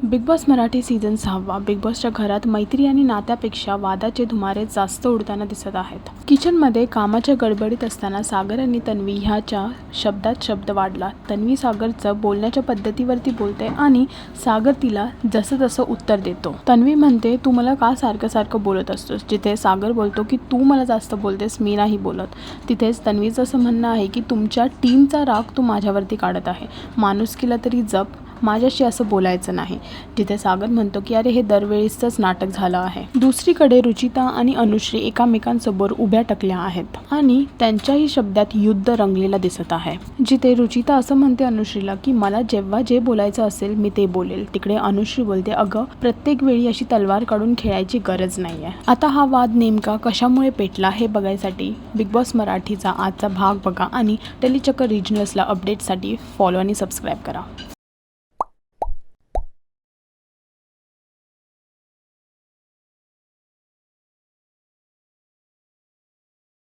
Big boss Marathi season 6 big बॉसच्या घरात मैत्री आणि नात्यापेक्षा वादाचे धुमारे जास्त उडताना दिसत आहेत. किचनमध्ये कामाच्या गडबडीत असताना सागर आणि तन्वी ह्याच्या शब्दात शब्द वाढला. तन्वी सागरचं बोलण्याच्या पद्धतीवरती बोलते आणि सागर तिला जसं तसं उत्तर देतो. तन्वी म्हणते, तू मला का सारखं सारखं बोलत असतोस. जिथे सागर बोलतो की तू मला जास्त बोलतेस, मी नाही बोलत. तिथेच तन्वीचं असं म्हणणं आहे की तुमच्या टीमचा राग तू माझ्यावरती काढत आहे. माणुसकीला तरी जप, माझ्याशी असं बोलायचं नाही. जिथे सागर म्हणतो की अरे हे दरवेळीचंच नाटक झालं आहे. दुसरीकडे रुचिता आणि अनुश्री एकामेकांसमोर उभ्या टकल्या आहेत आणि त्यांच्याही शब्दात युद्ध रंगलेलं दिसत आहे. जिथे रुचिता असं म्हणते अनुश्रीला की मला जेव्हा जे बोलायचं असेल मी ते बोलेल. तिकडे अनुश्री बोलते, अगं प्रत्येक वेळी अशी तलवार काढून खेळायची गरज नाही आहे. आता हा वाद नेमका कशामुळे पेटला हे बघायसाठी बिग बॉस मराठीचा आजचा भाग बघा आणि टेलीचक्कर रिजनल्सला अपडेटसाठी फॉलो आणि सबस्क्राईब करा.